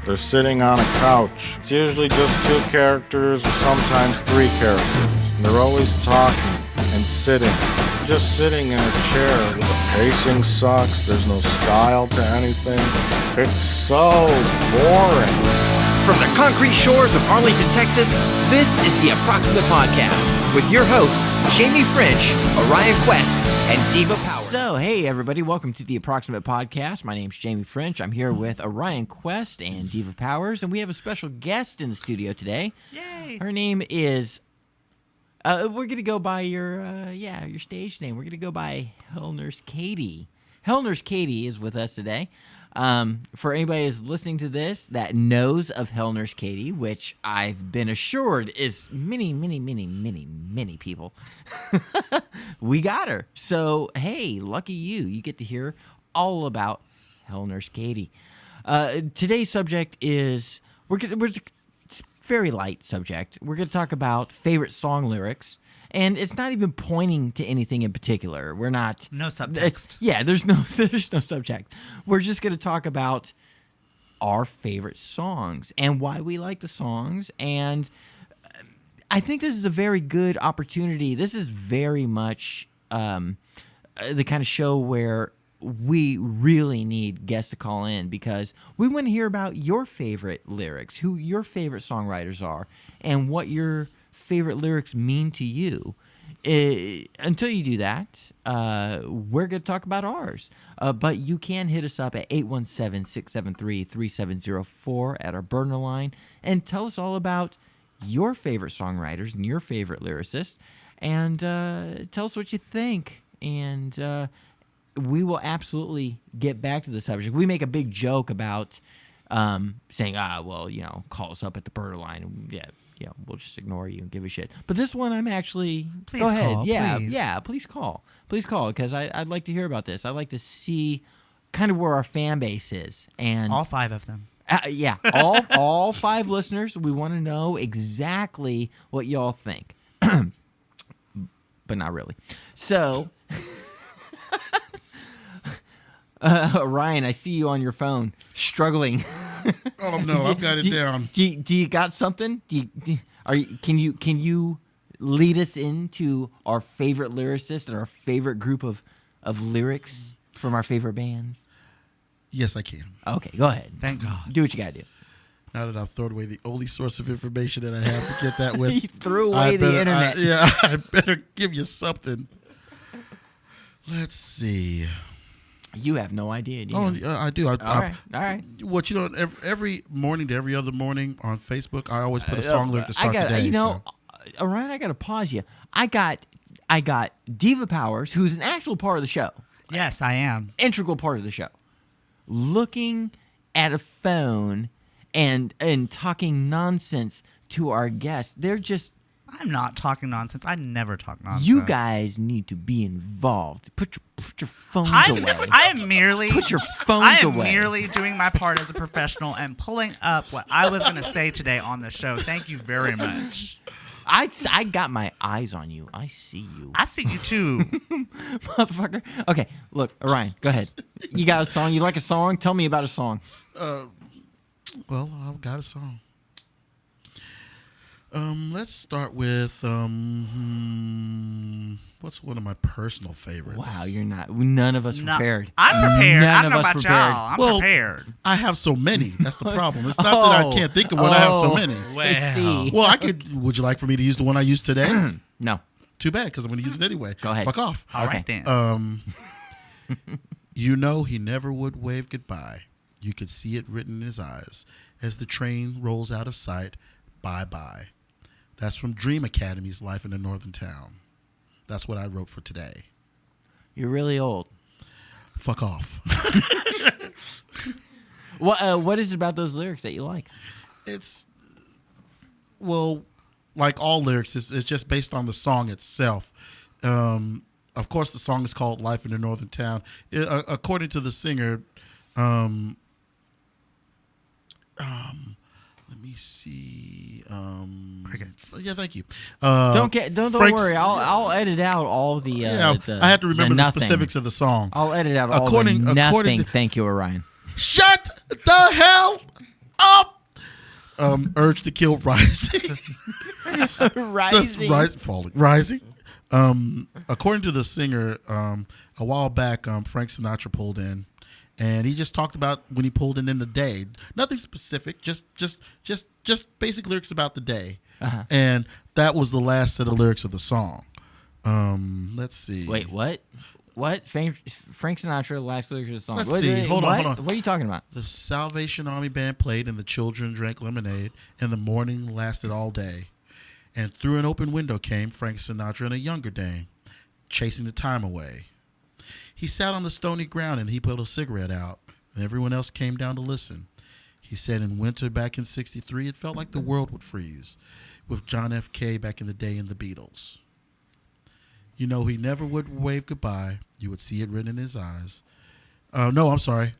They're sitting on a couch. It's usually just two characters or sometimes three characters. And they're always talking and sitting. Just sitting in a chair. The pacing sucks. There's no style to anything. It's so boring. From the concrete shores of Arlington, Texas, this is the Approximate Podcast with your hosts, Jamie French, Orion Quest, and Diva Powers. So, hey everybody, welcome to the Approximate Podcast. My name's Jamie French. I'm here with Orion Quest and Diva Powers, and we have a special guest in the studio today. Yay! Her name is... we're gonna go by your stage name. We're gonna go by Hell Nurse Katie. Hell Nurse Katie is with us today. For anybody who's listening to this that knows of Hell Nurse Katie, which I've been assured is many people, we got her. So, hey, lucky you. You get to hear all about Hell Nurse Katie. Today's subject is, it's a very light subject. We're going to talk about favorite song lyrics. And it's not even pointing to anything in particular. We're not... No subtext. There's no subject. We're just going to talk about our favorite songs and why we like the songs. And I think this is a very good opportunity. This is very much the kind of show where we really need guests to call in because we want to hear about your favorite lyrics, who your favorite songwriters are, and what your favorite lyrics mean to you. Until you do that, we're going to talk about ours. But you can hit us up at 817-673-3704 at our burner line and tell us all about your favorite songwriters and your favorite lyricists and tell us what you think. And we will absolutely get back to the subject. We make a big joke about saying, call us up at the burner line. Yeah, we'll just ignore you and give a shit. But this one, I'm actually... Please go ahead. call, Yeah, please call. Please call, because I'd like to hear about this. I'd like to see kind of where our fan base is. And All 5 of them. all 5 listeners, we want to know exactly what y'all think. But not really. So... Ryan, I see you on your phone, struggling. Oh no, I've got it down. Do you got something? Can you lead us into our favorite lyricist and our favorite group of lyrics from our favorite bands? Yes, I can. Okay, go ahead. Thank God. Do what you gotta do. Now that I've thrown away the only source of information that I have to get that with, You threw away the internet. I better give you something. Let's see. You have no idea. Do you? I do. All right. What every morning to every other morning on Facebook, I always put a song lyric to start the day. Orion, I gotta pause you. I got Diva Powers, who's an actual part of the show. Yes, I am. Integral part of the show. Looking at a phone and talking nonsense to our guests. They're just... I'm not talking nonsense. I never talk nonsense. You guys need to be involved. Put your phones away. I am merely Put your phones I am away. merely doing my part as a professional and pulling up what I was going to say today on the show. Thank you very much. I got my eyes on you. I see you. I see you too. Motherfucker. Okay, look, Orion, go ahead. You got a song? You like a song? Tell me about a song. Well, I've got a song. Let's start with what's one of my personal favorites? Wow, you're not. None of us prepared. I'm prepared. None I don't of know us about prepared. y'all. I'm Well, prepared. I have so many. That's the problem. It's not that I can't think of one. I have so many. I see. Well, I could. Would you like for me to use the one I used today? No. Too bad, because I'm going to use it anyway. Go ahead. Fuck off. All right then. You know he never would wave goodbye. You could see it written in his eyes as the train rolls out of sight. Bye-bye. That's from Dream Academy's Life in a Northern Town. That's what I wrote for today. You're really old. Fuck off. What is it about those lyrics that you like? It's, well, like all lyrics, it's just based on the song itself. Of course, the song is called Life in a Northern Town. According to the singer, let me see. Crickets. Yeah, thank you. Don't Frank's- worry. I'll edit out all the. I had to remember the nothing. specifics of the song. I'll edit out all According the nothing. to- Thank you, Orion. Shut the hell up. Urge to Kill Rising. Rising. Rising. According to the singer, a while back, Frank Sinatra pulled in, and he just talked about when he pulled in the day. Nothing specific, just basic lyrics about the day. Uh-huh. And that was the last set of lyrics of the song. Let's see. Wait, what? What? Frank Sinatra, the last lyrics of the song. Let's Wait, see. wait, Hold on. What are you talking about? The Salvation Army band played, and the children drank lemonade, and the morning lasted all day. And through an open window came Frank Sinatra and a younger dame, chasing the time away. He sat on the stony ground, and he put a cigarette out, and everyone else came down to listen. He said in winter back in 63, it felt like the world would freeze, with John F. K. back in the day and the Beatles. You know, he never would wave goodbye. You would see it written in his eyes. No, I'm sorry.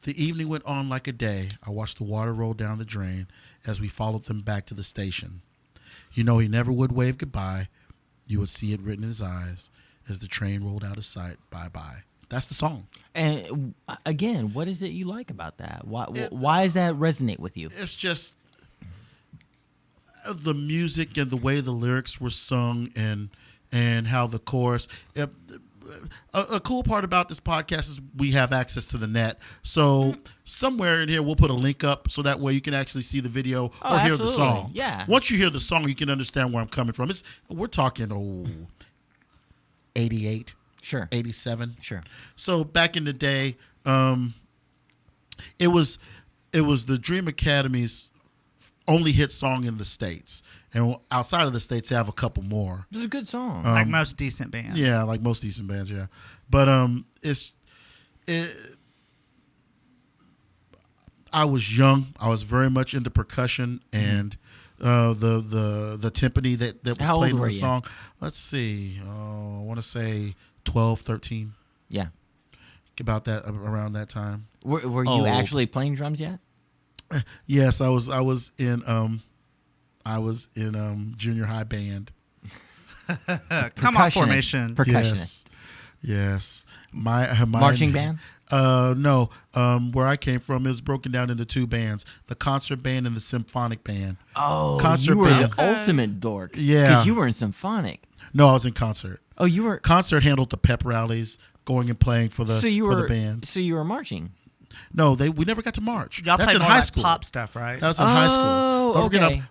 The evening went on like a day. I watched the water roll down the drain as we followed them back to the station. You know, he never would wave goodbye. You would see it written in his eyes as the train rolled out of sight. Bye-bye. That's the song. And again, what is it you like about that? Why does that resonate with you? It's just the music and the way the lyrics were sung and how the chorus. A cool part about this podcast is we have access to the net. So somewhere in here we'll put a link up so that way you can actually see the video or hear the absolutely. song. Yeah. Once you hear the song, you can understand where I'm coming from. We're talking 88, Sure. 87. Sure. So back in the day, it was the Dream Academy's only hit song in the States. And outside of the States, they have a couple more. This is a good song. Like most decent bands. Yeah, like most decent bands, yeah. But I was young. I was very much into percussion and the timpani that was How played old in were the you? song. Let's see. I want to say 12, 13. Yeah. About that, around that time. Were you Oh. actually playing drums yet? Yes, I was in junior high band. Come on, formation. Percussionist. Yes. My Marching band? No. Where I came from is broken down into two bands: the concert band and the symphonic band. Oh, Concert you were band. the ultimate dork. Yeah. Because you were in symphonic. No, I was in concert. Oh, you were. Concert handled the pep rallies, going and playing for the So you for were the band. So you were marching. No, we never got to march. Y'all That's played in more high like school. pop stuff, right? That was in high school. Oh, Don't forget, okay.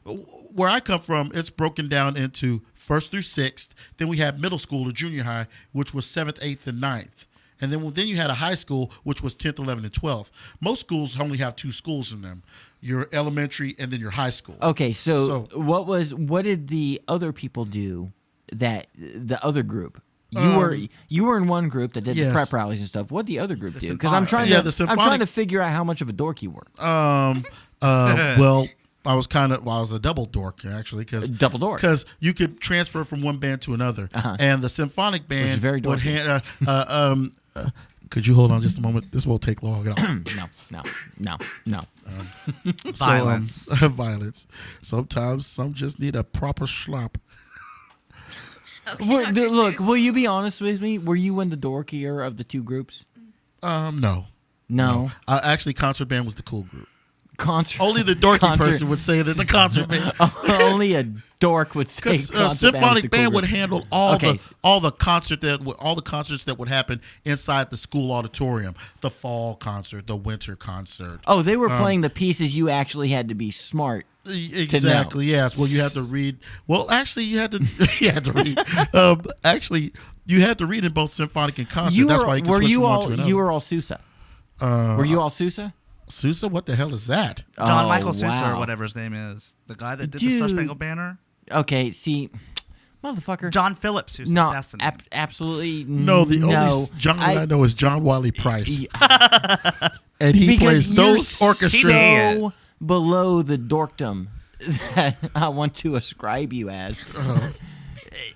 where I come from, it's broken down into 1st through 6th. Then we had middle school or junior high, which was 7th, 8th, and 9th. And then you had a high school, which was 10th, 11th, and 12th. Most schools only have 2 schools in them: your elementary and then your high school. Okay, so what did the other people do? That the other group. You were in one group that did the Yes. prep rallies and stuff. What did the other group do? Because symphonic. I'm trying to figure out how much of a dork you were. Well, I was a double dork actually, because Double dork. because you could transfer from one band to another, and the symphonic is band very would dorky. could you hold on just a moment? This won't take long at all. No. Violence. Violence. Sometimes some just need a proper slap. Look, will you be honest with me? Were you in the dorkier of the two groups? No. No. Actually, concert band was the cool group. Concert. Only the dorky concert- person would say that the concert band. Only a dork would say. Because concert symphonic band was the cool band would group. handle all the concerts that would happen inside the school auditorium. The fall concert, the winter concert. Oh, they were playing the pieces you actually had to be smart. Exactly. Yes. Well, you had to read. Well, actually, you had to. You had to read. Actually, you had to read in both symphonic and concert. That's why you could switch from one to another. You were all Sousa. Were you all Sousa? Sousa? What the hell is that? John Oh, Michael Sousa wow. or whatever his name is. The guy that did the Star Dude. Spangled Banner. Okay, see, motherfucker. John Philip Sousa. No, That's the name. absolutely No, the only John I know is John Wiley Price, and he because plays those you're orchestras. so below the dorkdom that I want to ascribe you as.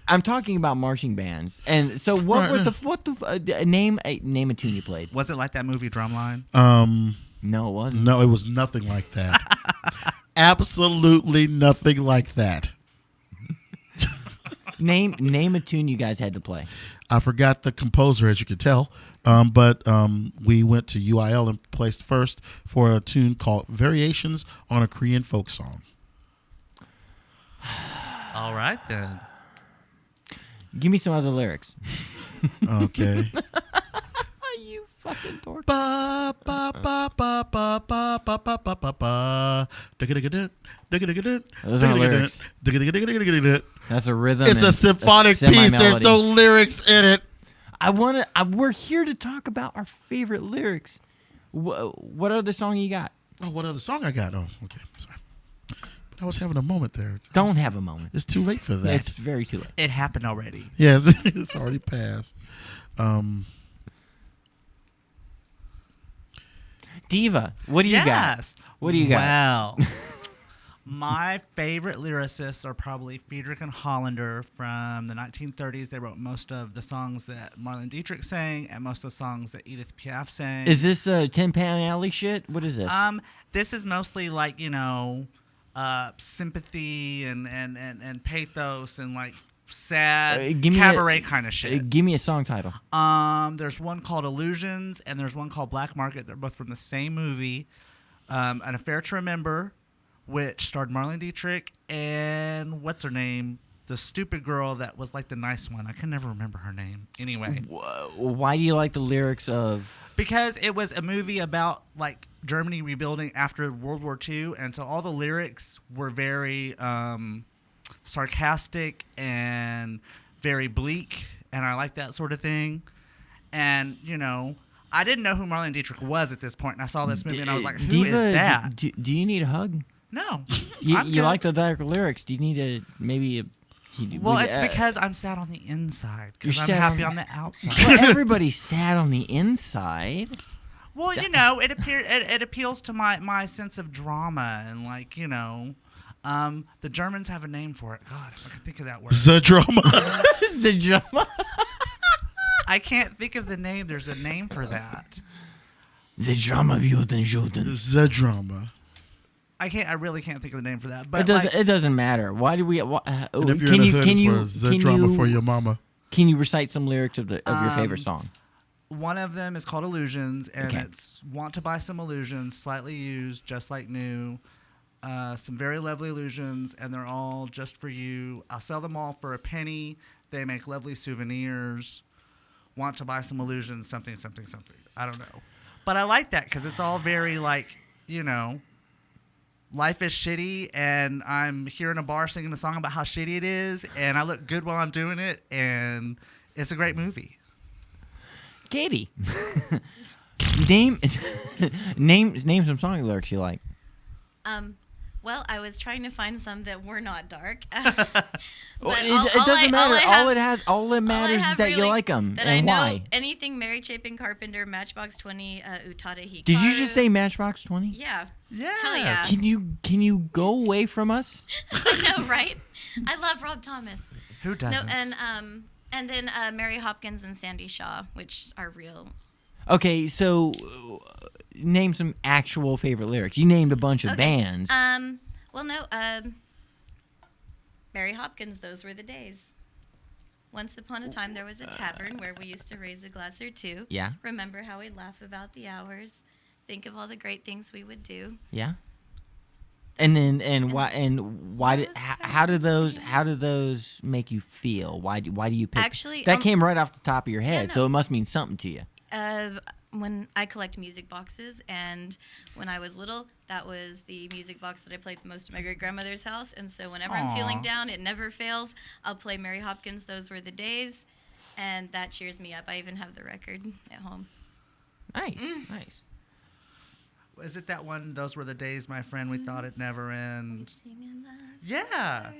I'm talking about marching bands, and so name a tune you played? Was it like that movie Drumline? No, it wasn't. No, it was nothing like that. Absolutely nothing like that. Name a tune you guys had to play. I forgot the composer, as you can tell, but we went to UIL and placed first for a tune called Variations on a Korean Folk Song. All right, then. Give me some other lyrics. Okay. You fucking dork. Ba ba ba ba ba ba ba ba ba ba ba. Those aren't lyrics. That's a rhythm. It's and a symphonic piece. There's no lyrics in it. We're here to talk about our favorite lyrics. What other song you got? Oh, what other song I got? Oh, okay. Sorry. But I was having a moment there. Don't have a moment. It's too late for that. It's very too late. It happened already. Yes, it's already passed. Diva, what do you got? Yes. What do you got? Well, my favorite lyricists are probably Friedrich and Hollander from the 1930s. They wrote most of the songs that Marlene Dietrich sang and most of the songs that Edith Piaf sang. Is this 10 Pound Alley shit? What is this? This is mostly like, sympathy and pathos and like sad cabaret kind of shit. Give me a song title. There's one called Illusions and there's one called Black Market. They're both from the same movie. An Affair to Remember, which starred Marlene Dietrich and what's her name? The stupid girl that was like the nice one. I can never remember her name. Anyway. Why do you like the lyrics of... Because it was a movie about like Germany rebuilding after World War II, and so all the lyrics were very sarcastic and very bleak, and I like that sort of thing. And I didn't know who Marlene Dietrich was at this point, and I saw this movie and I was like, "Who is that?" Do you need a hug? No, you like the dark lyrics? Do you need Well, it's because I'm sad on the inside. Because I'm happy on the outside. Well, everybody's sad on the inside. Well, it appeals to my sense of drama and like the Germans have a name for it. God, if I can think of that word. The drama. The drama. I can't think of the name. There's a name for that. The drama of Juden. The drama. I really can't think of the name for that. But it doesn't matter. Why do we? And if you're drama for your mama. Can you recite some lyrics of your favorite song? One of them is called Illusions, and it's want to buy some illusions, slightly used, just like new. Some very lovely illusions, and they're all just for you. I'll sell them all for a penny. They make lovely souvenirs. Want to buy some illusions, something, something, something. I don't know. But I like that because it's all very like, life is shitty, and I'm here in a bar singing a song about how shitty it is, and I look good while I'm doing it, and it's a great movie. Katie, name some song lyrics you like. Well, I was trying to find some that were not dark. It doesn't matter. All that matters is that you like them and why. Anything Mary Chapin Carpenter, Matchbox 20, Utada Hikaru. Did you just say Matchbox 20? Yeah. Yeah. Hell yeah. Can you go away from us? I know, right? I love Rob Thomas. Who doesn't? No, and then Mary Hopkins and Sandy Shaw, which are real. Okay, so name some actual favorite lyrics. You named a bunch of bands. Mary Hopkins, Those Were the Days. Once upon a time, there was a tavern where we used to raise a glass or two. Yeah. Remember how we'd laugh about the hours. Think of all the great things we would do. Yeah. How do those make you feel? Why do you pick? Actually, that came right off the top of your head, no. so it must mean something to you. When I collect music boxes, and when I was little, that was the music box that I played the most at my great-grandmother's house. And so whenever I'm feeling down, it never fails. I'll play Mary Hopkins, Those Were the Days, and that cheers me up. I even have the record at home. Nice, nice. Is it that one, Those Were the Days, my friend, we thought it'd never end? Yeah.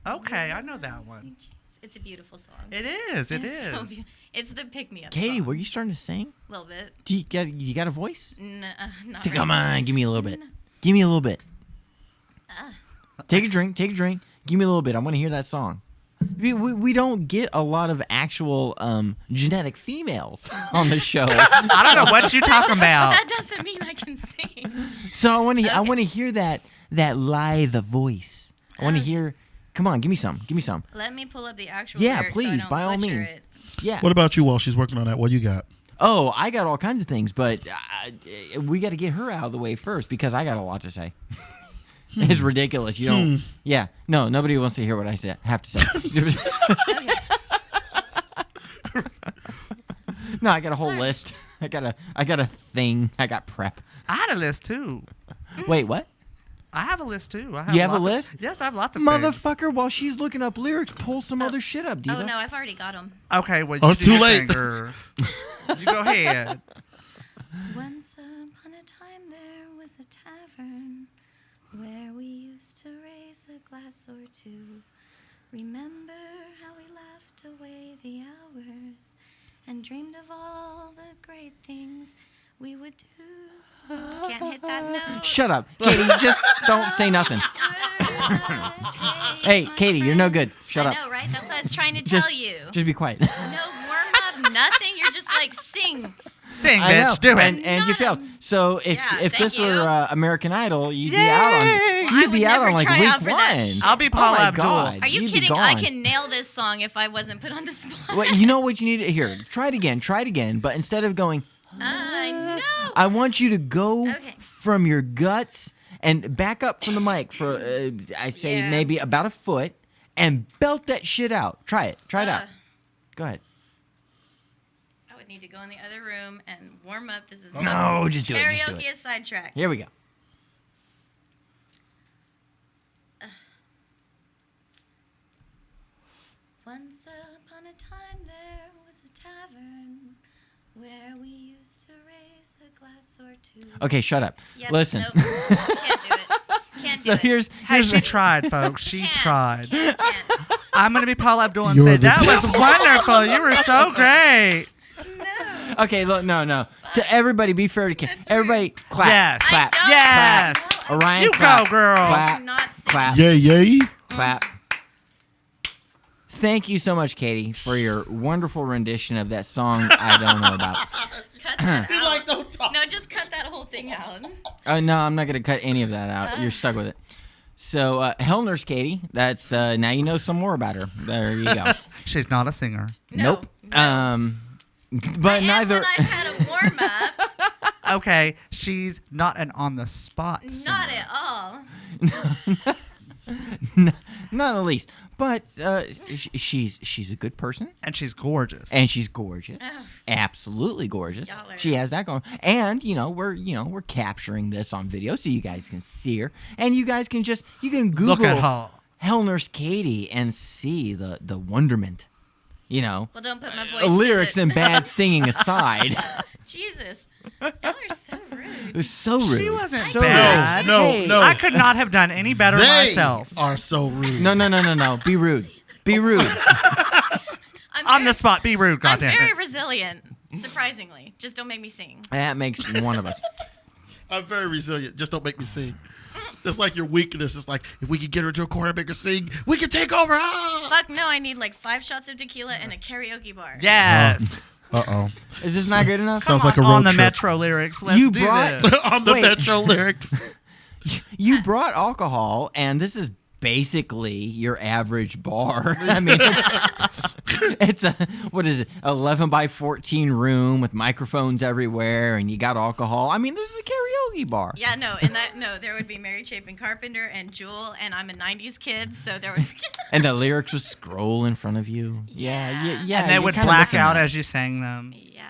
Okay, I know that one. It's a beautiful song. It is. It it's is. So it's the pick-me-up Katie, song. were you starting to sing? A little bit. Do you got a voice? Not So really. come on, give me a little bit. Give me a little bit. Take a drink. Give me a little bit. I want to hear that song. We don't get a lot of actual genetic females on the show. I don't know what you're talking about. That doesn't mean I can sing. So I want to hear that lithe voice. I want to hear Come on, give me some. Give me some. Let me pull up the actual Yeah, lyrics so I please, don't by all butcher means. it. Yeah. What about you while she's working on that? What you got? Oh, I got all kinds of things, but we got to get her out of the way first because I got a lot to say. It's ridiculous. You don't. Yeah. No, nobody wants to hear what I have to say. No, I got a whole list. I got a thing. I got prep. I had a list too. Wait, what? I have a list too. You have a lots list? Yes, I have lots of things. Motherfucker, while she's looking up lyrics, pull some other shit up, Diva. Oh no, I've already got them. Okay, well, Oh, you it's do too your late. thing, girl. You go ahead. Once upon a time there was a tavern where we used to raise a glass or two. Remember how we laughed away the hours and dreamed of all the great things we would do. Can't hit that note. Shut up. Katie, just don't say nothing. Hey, Katie, you're no good. Shut up. I know, right? That's what I was trying to Just, tell you. just be quiet. No warm up, nothing. You're just like sing. Sing, I know. bitch. Do it. And you failed. So if Yeah, if this thank were you. American Idol, you'd be Yay! out on I you'd would be out never on like try week out for that one. shit. I'll be Oh Paula my Abdul. God. Are you You'd be kidding? I gone. can nail this song if I wasn't put on the spot. Well, you know what you need to hear. Try it again. But instead of going, I know. I want you to go Okay. from your guts and back up from the mic for I say Yeah. maybe about a foot and belt that shit out. Try it. Try it out. Go ahead. I would need to go in the other room and warm up. This is No, just do it. Just do karaoke it. is sidetrack. Here we go. Once upon a time there was a tavern where we used to raise a glass or two. Okay, shut up. Yep, Listen. Nope. Can't do it. Can't do So it. here's Hey, she the- tried, folks. She Can't. tried. Can't. I'm going to be Paula Abdul and You're say, the that was wonderful. You were so great. Okay, look, no. To everybody, be fair to Kim. That's Everybody, clap, Yes. clap, I don't. Yes. clap. Orion, You clap, go, girl. Clap, Do not sing. clap, Yay, yay. clap. Thank you so much, Katie, for your wonderful rendition of that song I don't know about. Cut that out. No, just cut that whole thing out. No, I'm not going to cut any of that out. You're stuck with it. So, Hell Nurse Katie, that's now you know some more about her. There you go. She's not a singer. No, Nope. no. But I neither. am when I've had a warm up. Okay, she's not an on-the-spot singer. Not at all. Not the least. But she's a good person. And she's gorgeous. And she's gorgeous, Ugh. absolutely gorgeous. Y'all are- She has that going, and we're capturing this on video so you guys can see her, and you guys can you can Google Look at her. Hell Nurse Katie and see the wonderment, Well, don't put my voice to lyrics it. and bad singing aside. Jesus. Y'all are so It rude. was so rude. She wasn't so bad. rude. No, Hey. no. I could not have done any better They myself. are so rude. No. Be rude. Be rude. I'm On the very- spot, be rude, I'm goddamn very it. resilient, surprisingly. Just don't make me sing. That makes one of us. I'm very resilient. Just don't make me sing. That's like your weakness. It's like, if we could get her to a corner and make her sing, we can take over. Ah! Fuck no, I need like 5 shots of tequila and a karaoke bar. Yes. Uh-oh. Is this not good enough? Sounds Come like a on, road on the trip. Metro lyrics. Let's You do brought- this. On the Wait. Metro lyrics. You brought alcohol, and this is basically your average bar. I mean, it's a what is it? 11 by 14 room with microphones everywhere, and you got alcohol. I mean, this is a karaoke bar. Yeah, no, there would be Mary Chapin Carpenter and Jewel, and I'm a 90s kid, so there would be. And the lyrics would scroll in front of you. Yeah. And they you're would kinda black missing out that. as you sang them. Yeah.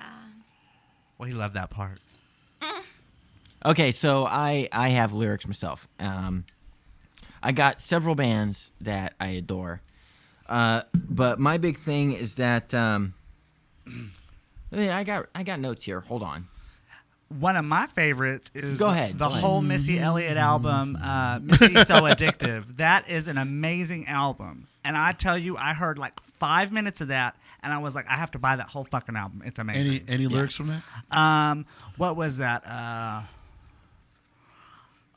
Well, he loved that part. Okay, so I have lyrics myself. I got several bands that I adore, but my big thing is that I got notes here. Hold on. One of my favorites is Go ahead, the go ahead. whole Missy Elliott album, Missy So Addictive. That is an amazing album. And I tell you, I heard like 5 minutes of that, and I was like, I have to buy that whole fucking album. It's amazing. Any lyrics from that? What was that?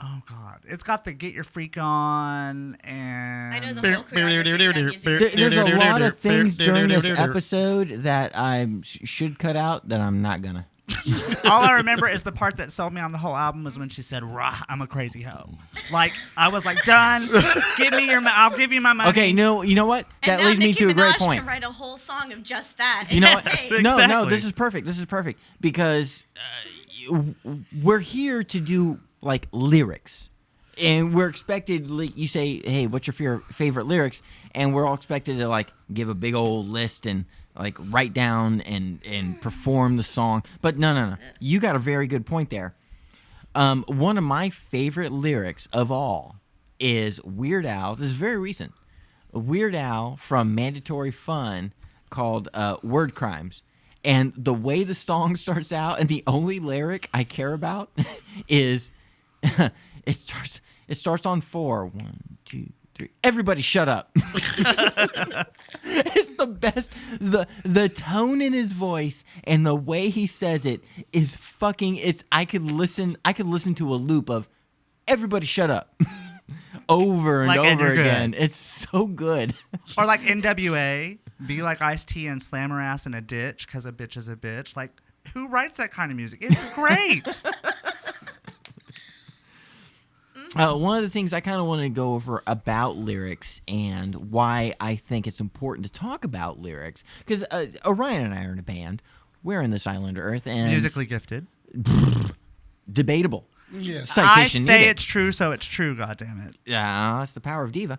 Oh God, it's got the "Get Your Freak On" and I know the whole choreography of that music. There's a lot of things during this episode that I should cut out that I'm not gonna. All I remember is the part that sold me on the whole album was when she said, "Rah, I'm a crazy hoe." Like, I was like, done. Give me your I'll give you my money. Okay, no, you know what? That and now leads me Nicki to a great Minaj point. Can write a whole song of just that. You know what? Hey. No, Exactly. this is perfect. This is perfect because we're here to do like lyrics, and we're expected. Like, you say, "Hey, what's your favorite lyrics?" And we're all expected to like give a big old list and like write down and perform the song. But no. You got a very good point there. One of my favorite lyrics of all is Weird Al's. This is very recent. Weird Al from Mandatory Fun called Word Crimes. And the way the song starts out, and the only lyric I care about is it starts on 4. 1, 2, 3. Everybody shut up. It's the best. The tone in his voice and the way he says it is fucking I could listen to a loop of everybody shut up over and Like, and over you're good. again. It's so good. Or like NWA, be like Ice-T and slam her ass in a ditch because a bitch is a bitch. Like, who writes that kind of music? It's great. One of the things I kind of wanted to go over about lyrics and why I think it's important to talk about lyrics, because Orion and I are in a band. We're in this island Earth, and Musically gifted. debatable. Yes. Citation I say needed. it's true, so it's true, goddammit. Yeah, that's the power of diva.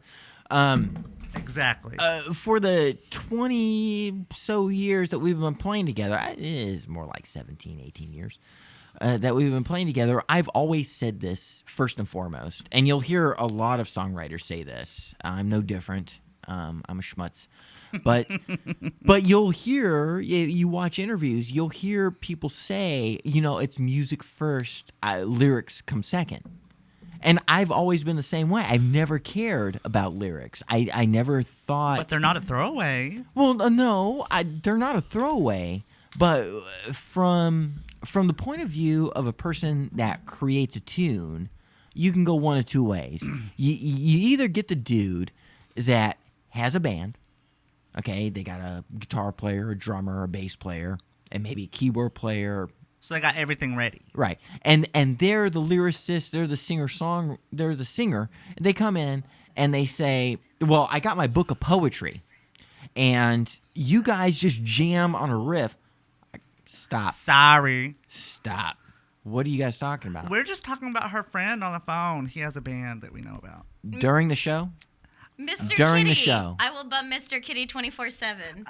Exactly. For the 20 so years that we've been playing together, it is more like 17, 18 years that we've been playing together, I've always said this first and foremost, and you'll hear a lot of songwriters say this. I'm no different. I'm a schmutz. But you'll hear, you watch interviews, you'll hear people say, it's music first, lyrics come second. And I've always been the same way. I've never cared about lyrics. I never thought... But they're not a throwaway. Well, no, they're not a throwaway. But from the point of view of a person that creates a tune, you can go one of two ways. You either get the dude that has a band. Okay, they got a guitar player, a drummer, a bass player, and maybe a keyboard player. So they got everything ready. Right. And they're the lyricist, they're the singer. They come in and they say, "Well, I got my book of poetry." And you guys just jam on a riff. Stop. Sorry. Stop. What are you guys talking about? We're just talking about her friend on the phone. He has a band that we know about. During the show? Mr. During Kitty. the show. I will bum Mr. Kitty 24/7.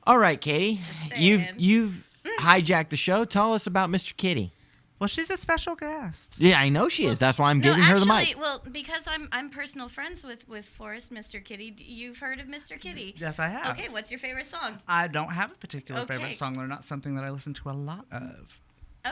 All right, Katie. saying. You've hijacked the show. Tell us about Mr. Kitty. Well, she's a special guest. Yeah, I know she is. That's why I'm giving her the mic. Well, because I'm personal friends with Forrest, Mr. Kitty. You've heard of Mr. Kitty? Yes, I have. Okay, what's your favorite song? I don't have a particular Okay. favorite song. They're not something that I listen to a lot of.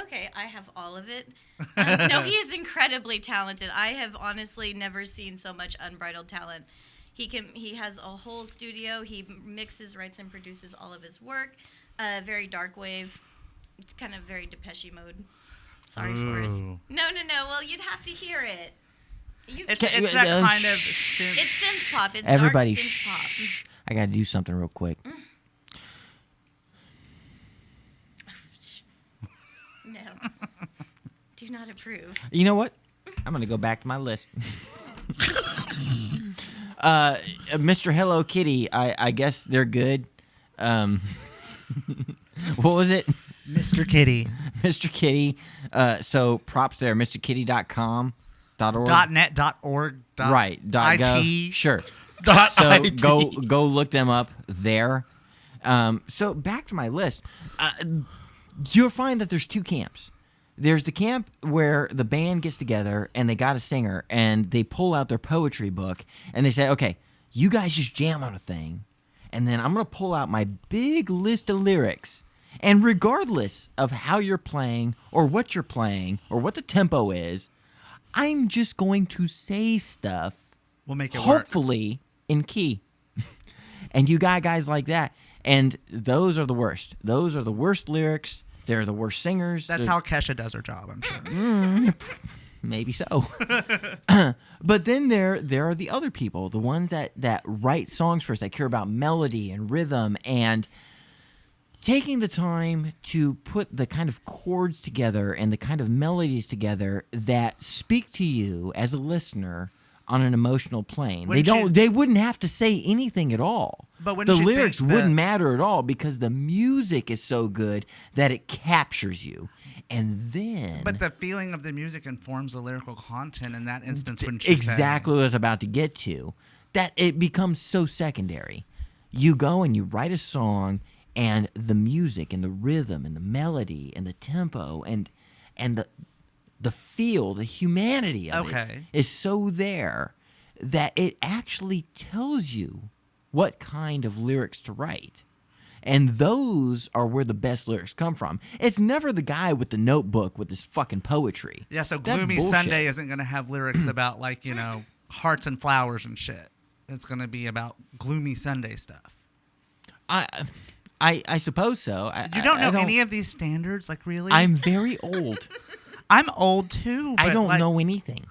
Okay, I have all of it. No, he is incredibly talented. I have honestly never seen so much unbridled talent. He has a whole studio. He mixes, writes, and produces all of his work. Very dark wave. It's kind of very Depeche Mode. Sorry, Forrest. Ooh. No. Well, you'd have to hear it. It's that kind of It's synth. synth pop. It's Everybody, dark synth pop. shh. I got to do something real quick. No. Do not approve. You know what? I'm going to go back to my list. Mr. Hello Kitty, I guess they're good. What was it? Mr. Kitty. Mr. Kitty. So props there. MrKitty.com.org. .net, .org, Right. .gov. .it. Sure. Dot So IT. go look them up there. So back to my list. You'll find that there's two camps. There's the camp where the band gets together and they got a singer and they pull out their poetry book and they say, "Okay, you guys just jam on a thing, and then I'm going to pull out my big list of lyrics. And regardless of how you're playing or what you're playing or what the tempo is, I'm just going to say stuff, We'll make it work. hopefully in key." And you got guys like that. And those are the worst. Those are the worst lyrics. They're the worst singers. That's They're- how Kesha does her job, I'm sure. Maybe so. But then there are the other people, the ones that write songs first, that care about melody and rhythm. And taking the time to put the kind of chords together and the kind of melodies together that speak to you as a listener on an emotional plane. They wouldn't have to say anything at all. But the lyrics wouldn't matter at all because the music is so good that it captures you. And then... But the feeling of the music informs the lyrical content in that instance, wouldn't you exactly what I was about to get to. That it becomes so secondary. You go and you write a song, and the music and the rhythm and the melody and the tempo and the feel, the humanity of it is so there that it actually tells you what kind of lyrics to write. And those are where the best lyrics come from. It's never the guy with the notebook with his fucking poetry. Yeah, so That's Gloomy bullshit. Sunday isn't going to have lyrics about, like, you know, hearts and flowers and shit. It's going to be about Gloomy Sunday stuff. I suppose so. You don't know any of these standards? Like, really? I'm very old. I'm old, too. I but don't like, know anything.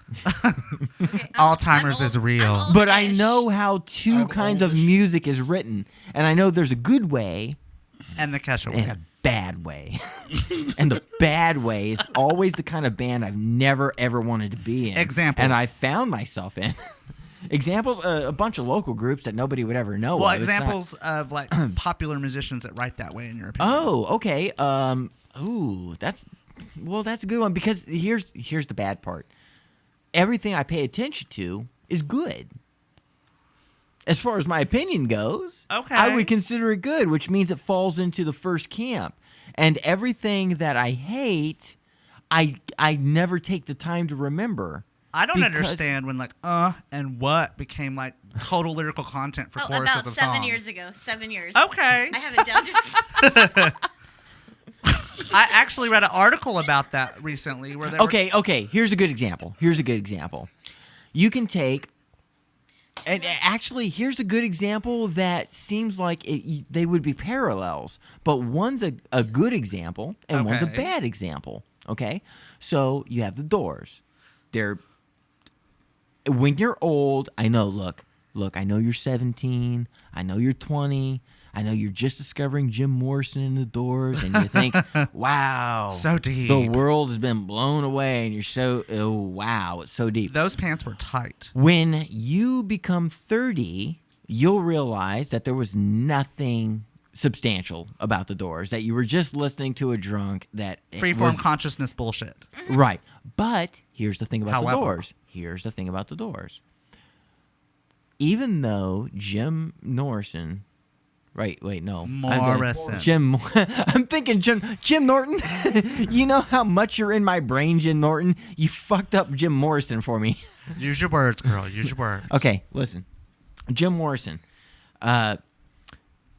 Alzheimer's is real. But I know how two kinds of music is written. And I know there's a good way And the Kesha and way. a bad way. And the bad way is always the kind of band I've never, ever wanted to be in. Examples. And I found myself in. Examples, a bunch of local groups that nobody would ever know. Well, of. It's not- examples of, like, popular musicians that write that way, in your opinion. Oh, okay. That's a good one because here's the bad part. Everything I pay attention to is good. As far as my opinion goes, Okay. I would consider it good, which means it falls into the first camp. And everything that I hate, I never take the time to remember. I don't because- understand when, like, and what became, like, total lyrical content for choruses about of 7 songs. years ago. 7 years. Okay. I have it down to... I actually read an article about that recently where they were... Okay. Here's a good example. You can take, and actually, here's a good example that seems like they would be parallels, but one's a good example and one's a Okay. bad example. Okay, so you have the Doors. When you're old, I know. Look. I know you're 17. I know you're 20. I know you're just discovering Jim Morrison in the Doors, and you think, wow. So deep. The world has been blown away, and you're so, oh, wow, it's so deep. Those pants were tight. When you become 30, you'll realize that there was nothing substantial about the Doors, that you were just listening to a drunk that Freeform consciousness bullshit. Right. But here's the thing about the However. Doors. Even though Jim Morrison... Wait, no. Morrison. I'm thinking Jim Norton. You know how much you're in my brain, Jim Norton? You fucked up Jim Morrison for me. Use your words, girl. Use your words. Okay, listen. Jim Morrison.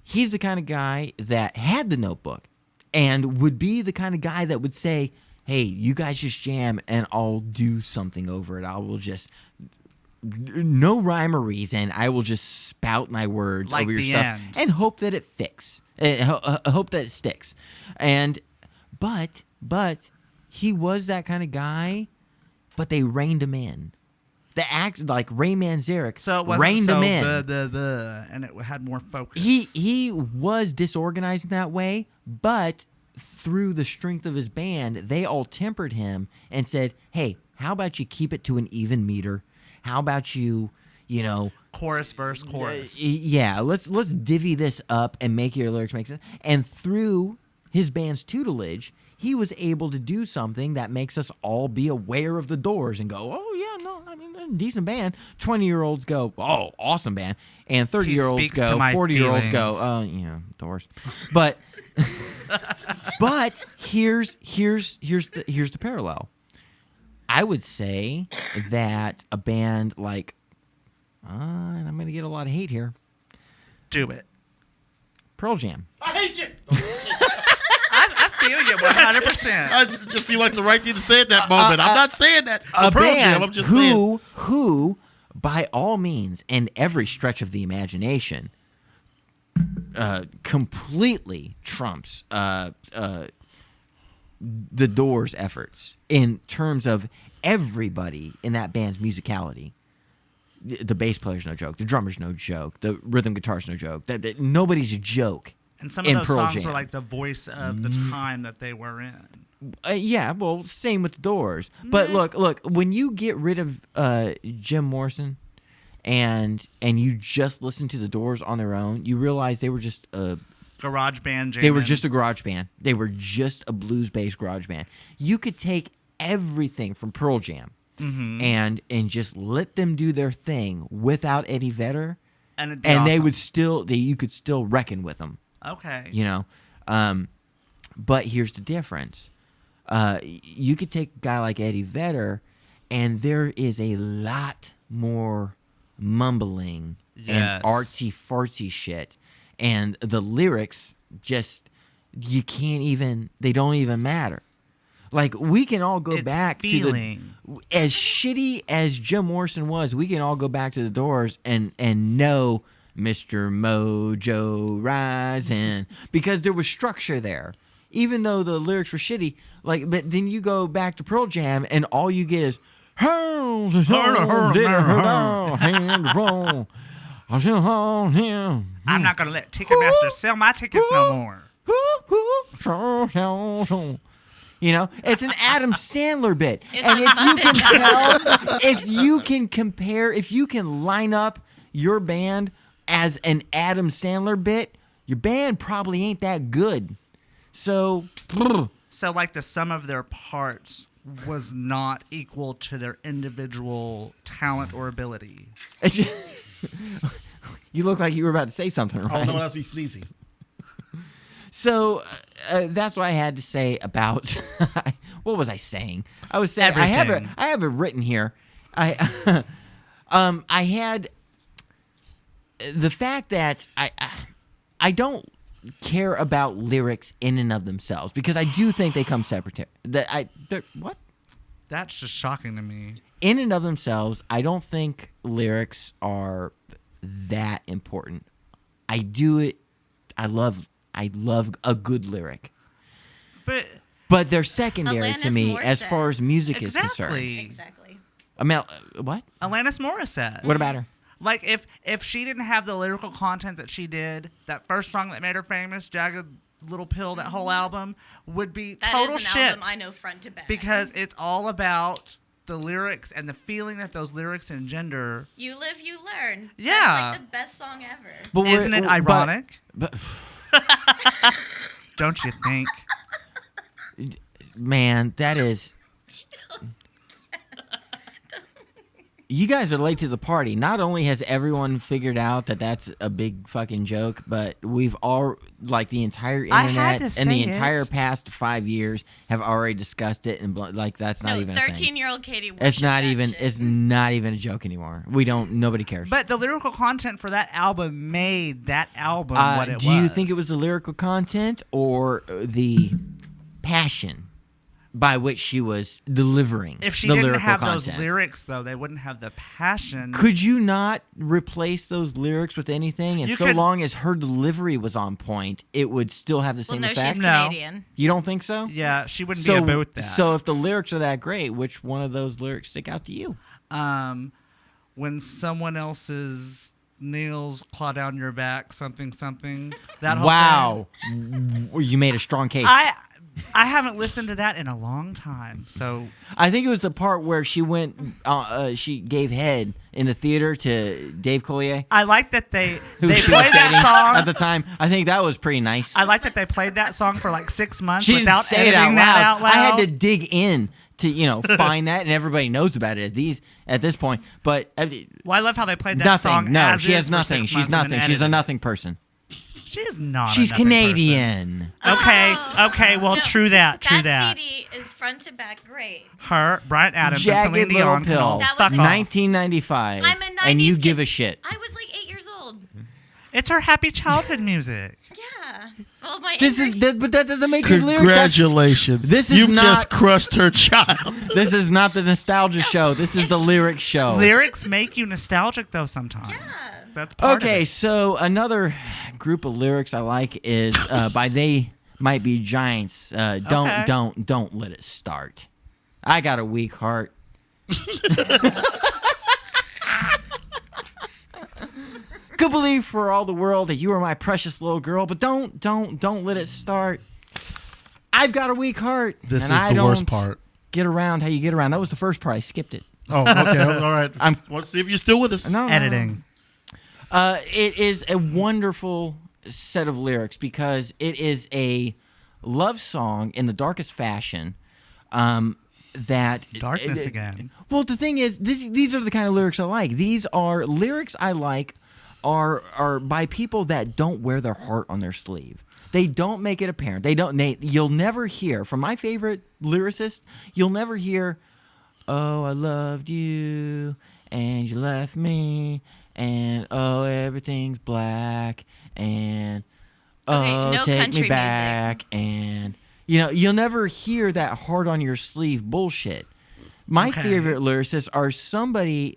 He's the kind of guy that had the notebook and would be the kind of guy that would say, hey, you guys just jam and I'll do something over it. I will just... No rhyme or reason. I will just spout my words Like over your the stuff end. and hope that it fixes. Hope that it sticks. But he was that kind of guy. But they reined him in. The act like Ray Manzarek So it wasn't reined so him in. and it had more focus. He was disorganized in that way, but through the strength of his band, they all tempered him and said, "Hey, how about you keep it to an even meter? How about you know, chorus, verse, chorus. yeah, let's divvy this up and make your lyrics make sense." And through his band's tutelage, he was able to do something that makes us all be aware of the Doors and go, "Oh yeah, no, I mean, they're a decent band." 20-year-olds go, "Oh, awesome band," and 30-year-olds speaks to go, my 40-year-olds go, feelings. "Oh yeah, Doors." But here's the parallel. I would say that a band like, and I'm going to get a lot of hate here, Do it. Pearl Jam. I hate you. I feel you 100%. I just seem like the right thing to say at that moment. I'm not saying that for A Pearl band Jam. I'm just saying. who, by all means and every stretch of the imagination, completely trumps the Doors' efforts in terms of everybody in that band's musicality. The bass player's no joke. The drummer's no joke. The rhythm guitar's no joke. Nobody's a joke And some in of those Pearl songs Jam. were like the voice of the time that they were in. Yeah, well, same with the Doors. But look, when you get rid of Jim Morrison and you just listen to the Doors on their own, you realize they were just a Garage band. they were just a garage band. They were just a blues-based garage band. You could take everything from Pearl Jam and just let them do their thing without Eddie Vedder, and they awesome. Would still you could still reckon with them. Okay. You know, but here's the difference. You could take a guy like Eddie Vedder, and there is a lot more mumbling and artsy-fartsy shit. And the lyrics just, you can't even, they don't even matter. Like, we can all go back to the, as shitty as Jim Morrison was, we can all go back to the Doors and know Mr. Mojo Rising, because there was structure there. Even though the lyrics were shitty, like, but then you go back to Pearl Jam and all you get is I'm not gonna let Ticketmaster sell my tickets no more. You know, it's an Adam Sandler bit. It's And a if you can Muppet. tell, if you can compare, if you can line up your band as an Adam Sandler bit, your band probably ain't that good. So like the sum of their parts was not equal to their individual talent or ability. it's just, you look like you were about to say something, right? Oh, no one else be sneezy. So that's what I had to say about what was I saying? I was saying Everything. I have it written here. I had the fact that I don't care about lyrics in and of themselves, because I do think they come separate. What? That's just shocking to me. In and of themselves, I don't think lyrics are that important. I do it. I love a good lyric, but they're secondary to Alanis me as Morissette. far as music is concerned. Exactly. I mean, what? Alanis Morissette. What about her? Like, if she didn't have the lyrical content that she did, that first song that made her famous, Jagged Little Pill, that whole album, would be That total is an shit. album I know front to back. Because it's all about the lyrics and the feeling that those lyrics engender. You live, you learn. Yeah. That's like the best song ever. But Isn't it ironic? But Don't you think? man, that is. You guys are late to the party. Not only has everyone figured out that that's a big fucking joke, but we've all, like, the entire I had internet to and the say entire it. past 5 years have already discussed it, and like that's not No, even a thing. 13-year-old Katie. It's not worshipped even. that It's shit. not even a joke anymore. Nobody cares. But the lyrical content for that album made that album what it was. Do you think it was the lyrical content or the passion by which she was delivering If she the didn't lyrical have content? those lyrics, though, they wouldn't have the passion. Could you not replace those lyrics with anything? And You so could- long as her delivery was on point, it would still have the Well, same no, effect? she's No. Canadian. You don't think so? Yeah, she wouldn't So, be about that. so if the lyrics are that great, which one of those lyrics stick out to you? When someone else's nails claw down your back, something. That whole Wow. You made a strong case. thing. I haven't listened to that in a long time, so I think it was the part where she went, she gave head in the theater to Dave Coulier, I like that they who they she was played dating that at song. the time. I think that was pretty nice. I like that they played that song for like 6 months She didn't without say it editing that out loud. I had to dig in to find that, and everybody knows about it at this point. But Well, I love how they played that nothing. song. No, as she is has for nothing. 6 She's months and then nothing. She's a edited. nothing person. She is not. She's a nothing Canadian. person. Okay. Well, No, true that. That CD is front to back great. Her, Brian Adams, and Jagged Celine Little Dion. can all Pill, That was fuck it. off. 1995. I'm a 90s and you kid. give a shit. I was like 8 years old. It's her happy childhood music. Yeah. Well, my But that doesn't make it lyric. Congratulations. This is You've not- just crushed her child. This is not the nostalgia show. This is the lyric show. Lyrics make you nostalgic, though, sometimes. Yeah. That's part of Okay, it. so another group of lyrics I like is by They Might Be Giants. Don't let it start. I got a weak heart. could believe for all the world that you are my precious little girl, but don't let it start. I've got a weak heart. This and is I the worst don't part. Get around how you get around. That was the first part. I skipped it. Oh, okay. All right. Let's see if you're still with us. No. Editing. It is a wonderful set of lyrics because it is a love song in the darkest fashion. That Darkness again. Well, the thing is, these are the kind of lyrics I like. These are lyrics I like are by people that don't wear their heart on their sleeve. They don't make it apparent. You'll never hear from my favorite lyricist. You'll never hear, "Oh, I loved you and you left me, and oh, everything's black, and oh, no take country me back," and you'll never hear that heart on your sleeve bullshit. My favorite lyricists are somebody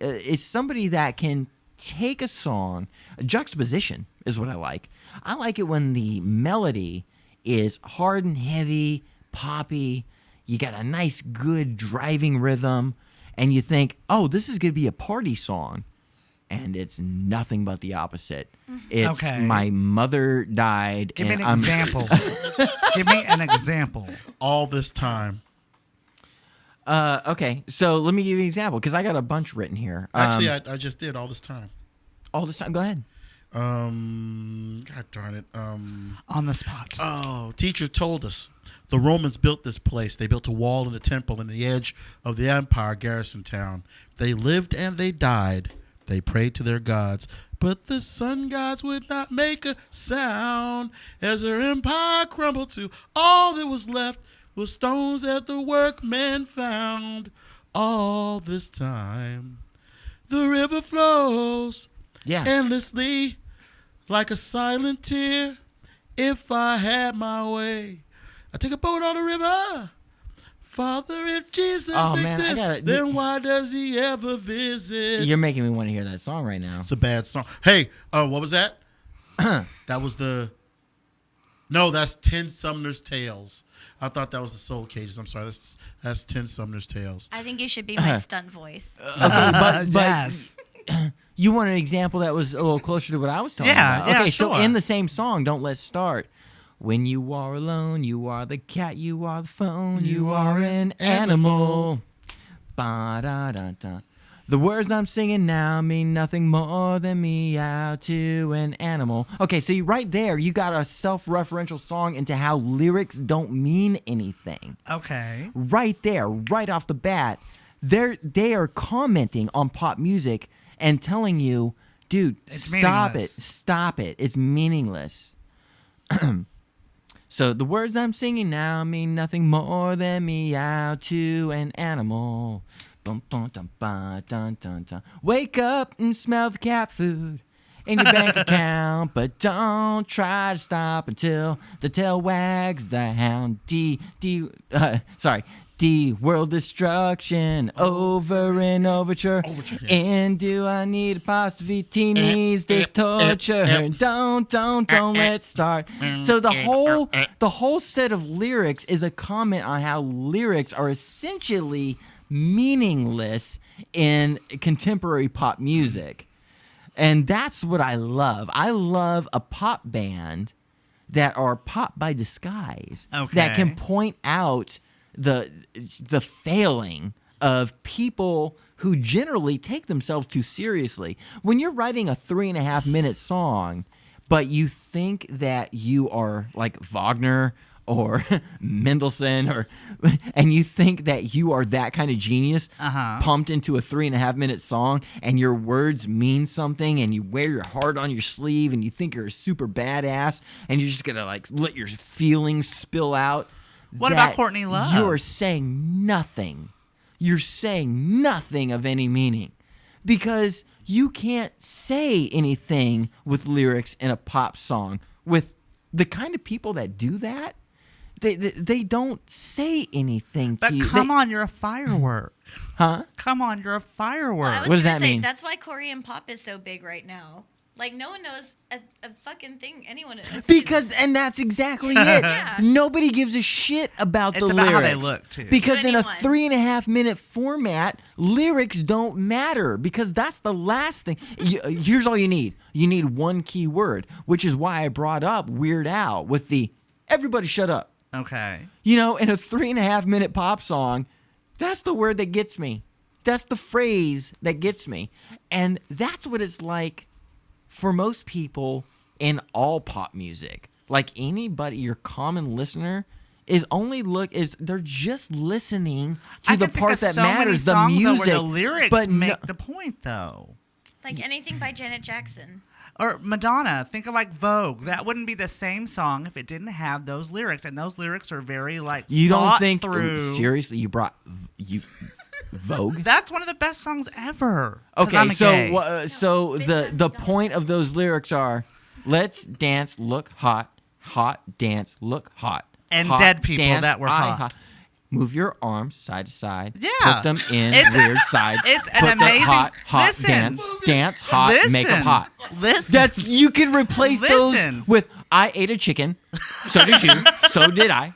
that can take a song. A juxtaposition is what I like. I like it when the melody is hard and heavy, poppy. You got a nice, good driving rhythm, and you think, "Oh, this is going to be a party song." And it's nothing but the opposite. It's my mother died. Give me an example. Give me an example. All this time. Okay, so let me give you an example because I got a bunch written here. Actually, I just did all this time. All this time? Go ahead. God darn it. On the spot. Oh, teacher told us the Romans built this place. They built a wall and a temple in the edge of the empire garrison town. They lived and they died. They prayed to their gods, but the sun gods would not make a sound as their empire crumbled to all that was left was stones that the workmen found. All this time, the river flows endlessly like a silent tear. If I had my way, I'd take a boat on the river. Father, if Jesus exists, then why does he ever visit? You're making me want to hear that song right now. It's a bad song. Hey, what was that? That was that's 10 Sumner's Tales. I thought that was the Soul Cages. I'm sorry. That's 10 Sumner's Tales. I think you should be my stunt voice. But Yes. you want an example that was a little closer to what I was talking about? Yeah, Okay, sure. so in the same song, Don't Let's Start. When you are alone, you are the cat, you are the phone, you are an animal. Ba-da-da-da. The words I'm singing now mean nothing more than meow to an animal. Okay, so right there, you got a self-referential song into how lyrics don't mean anything. Okay. Right there, right off the bat, they are commenting on pop music and telling you, dude, stop it. It's meaningless. So the words I'm singing now mean nothing more than meow to an animal. Bum, bum, dum, ba, dun, dun, dun. Wake up and smell the cat food in your bank account, but don't try to stop until the tail wags the hound. D world destruction over and overture. And do I need apostrophe T needs this torture? Don't let's start. So the whole set of lyrics is a comment on how lyrics are essentially meaningless in contemporary pop music. And that's what I love. I love a pop band that are pop by disguise. That can point out the failing of people who generally take themselves too seriously. When you're writing a 3.5-minute song, but you think that you are like Wagner or Mendelssohn, and you think that you are that kind of genius pumped into a 3.5-minute song, and your words mean something, and you wear your heart on your sleeve, and you think you're a super badass, and you're just gonna like let your feelings spill out. What about Courtney Love? You're saying nothing. You're saying nothing of any meaning because you can't say anything with lyrics in a pop song. With the kind of people that do that, they don't say anything to you. But come on, you're a firework. Huh? Come on, you're a firework. Well, What does that mean? That's why Korean pop is so big right now. Like, no one knows a fucking thing anyone is. And that's exactly it. Yeah. Nobody gives a shit about It's the about lyrics. how they look, too. Because To in a anyone. 3.5 minute format, lyrics don't matter because that's the last thing. Here's all you need. You need one key word, which is why I brought up Weird Al with the "everybody shut up." Okay. You know, in a 3.5 minute pop song, that's the word that gets me. That's the phrase that gets me. And that's what it's like for most people in all pop music. Like anybody, your common listener they're just listening to the part that matters, the music. Where the lyrics but make the point, though. Like anything by Janet Jackson. Or Madonna, think of like Vogue. That wouldn't be the same song if it didn't have those lyrics, and those lyrics are very like you don't thought think through. seriously you brought Vogue? That's one of the best songs ever. 'Cause Okay, I'm a gay. so the point of those lyrics are, let's dance, look hot, hot dance, look hot, And hot, dead people dance, that were eye hot. Move your arms side to side. Yeah. Put them in It's- weird sides. it's an Put them amazing- hot listen. dance hot, make them Listen. hot. Listen. You can replace Listen. those with I ate a chicken, so did you, so did I,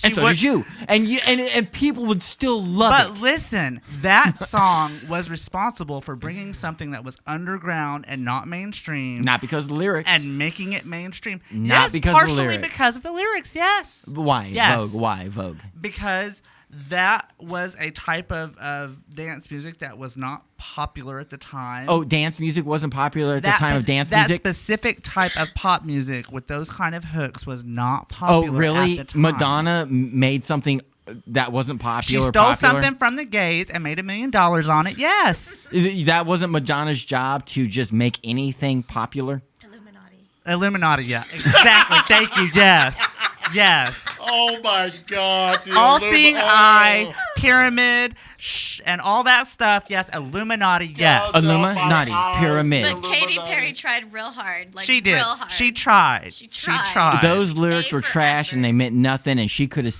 and so did you, and people would still love But it. listen, that song was responsible for bringing something that was underground and not mainstream, Not because of the lyrics. and making it mainstream. Not yes, because of the partially lyrics. because of the lyrics. Yes. Why Yes. Vogue? Why Vogue? Because that was a type of dance music that was not popular at the time. Oh, dance music wasn't popular at the time of dance that music? specific type of pop music with those kind of hooks was not Oh, popular really? at the time. Madonna made something that wasn't She popular. stole something from the gays and made $1 million on it. Yes. That wasn't Madonna's job to just make anything popular? Illuminati, yeah. Exactly. Thank you. Yes. Yes. Oh my God! the All-seeing eye, oh. pyramid, and all that stuff. Yes. Illuminati, yes. God. Illuminati, eyes. pyramid. But Katy Perry tried real hard. Like, She did. Real hard. She tried. She tried. Those lyrics Stay were trash forever. and they meant nothing, and she could have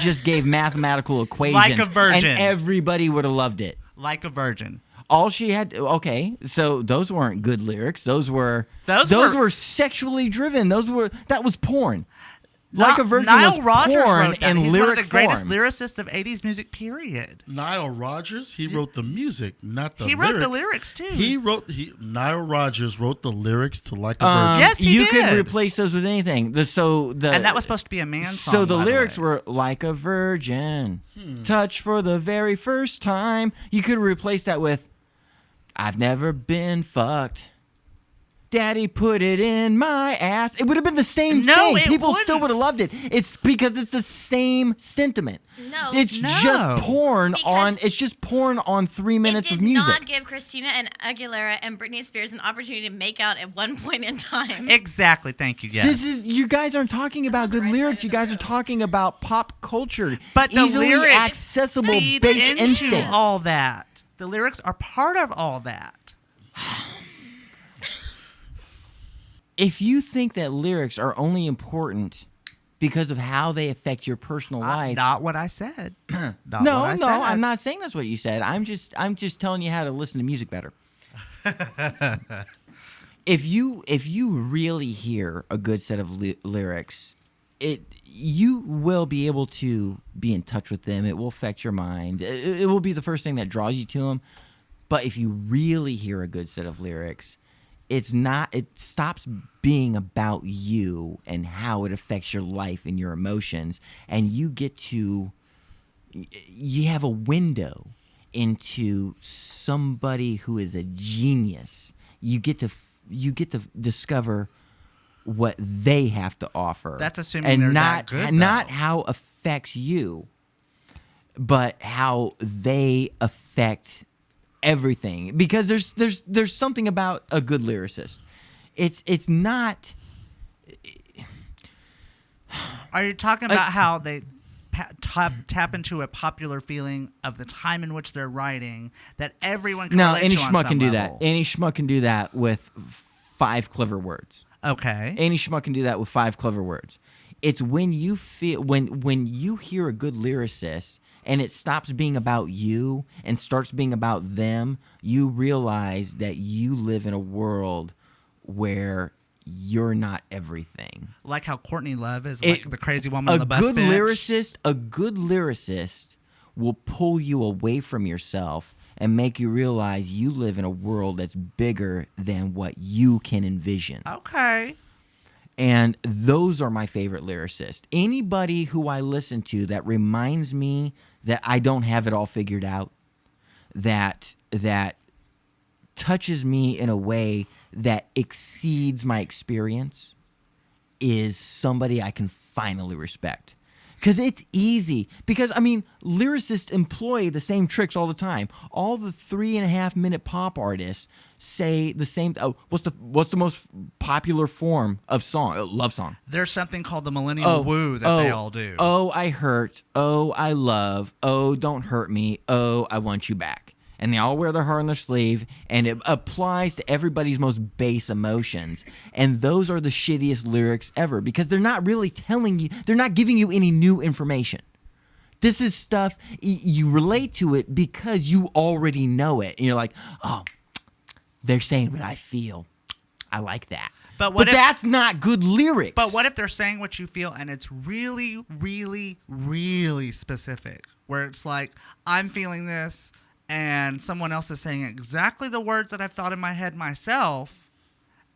just gave mathematical equations Like a virgin. and everybody would have loved it. Like a virgin. All she had, okay, so those weren't good lyrics. Those were sexually driven. That was porn. Like a Virgin Nile was Rodgers porn wrote that. in He's lyric one of the greatest form. lyricists of 80s music, period. Nile Rodgers, he wrote the music, not the He lyrics. wrote the lyrics, too. Nile Rodgers wrote the lyrics to Like a Virgin. Yes, he you could did. replace those with anything. And that was supposed to be a man's song. So the by lyrics way. were like a virgin, touch for the very first time. You could replace that with, I've never been fucked. Daddy put it in my ass. It would have been the same No, thing. it People still wouldn't. would have loved it. It's because it's the same sentiment. No. It's No. just porn Because on. It's just porn on 3 minutes it of did music. not give Christina and Aguilera and Britney Spears an opportunity to make out at one point in time. Exactly. Thank you. Yes. This is you guys aren't talking about good right lyrics. side You of the guys are talking about pop culture. But the easily lyrics accessible feed base into instincts. all that. The lyrics are part of all that. If you think that lyrics are only important because of how they affect your personal life, Not what I said. Not no, what I no, said. I'm not saying that's what you said. I'm just telling you how to listen to music better. If you really hear a good set of lyrics, you will be able to be in touch with them. It will affect your mind. It will be the first thing that draws you to them. But if you really hear a good set of lyrics, it stops being about you and how it affects your life and your emotions, and you have a window into somebody who is a genius. You get to discover what they have to offer. That's assuming and they're not that good, not though. how it affects you, but how they affect everything. Because there's something about a good lyricist. It's not. Are you talking about how they tap into a popular feeling of the time in which they're writing that everyone can No, relate any to on schmuck some can do level? that. Any schmuck can do that with 5 clever words. Okay. Any schmuck can do that with 5 clever words. It's when you feel when you hear a good lyricist and it stops being about you and starts being about them, you realize that you live in a world where you're not everything. Like how Courtney Love is like the crazy woman on the bus bench. A good lyricist will pull you away from yourself and make you realize you live in a world that's bigger than what you can envision. Okay. And those are my favorite lyricists. Anybody who I listen to that reminds me that I don't have it all figured out, that touches me in a way that exceeds my experience, is somebody I can finally respect. Because it's easy. Because, I mean, lyricists employ the same tricks all the time. All the 3.5-minute pop artists say the same. Oh, what's the most popular form of song? Love song. There's something called the millennial woo that they all do. Oh, I hurt. Oh, I love. Oh, don't hurt me. Oh, I want you back. And they all wear their heart on their sleeve, and it applies to everybody's most base emotions. And those are the shittiest lyrics ever, because they're not really telling you, they're not giving you any new information. This is stuff, you relate to it because you already know it. And you're like, oh, they're saying what I feel. I like that. But that's not good lyrics. But what if they're saying what you feel and it's really, really, really specific? Where it's like, I'm feeling this, and someone else is saying exactly the words that I've thought in my head myself,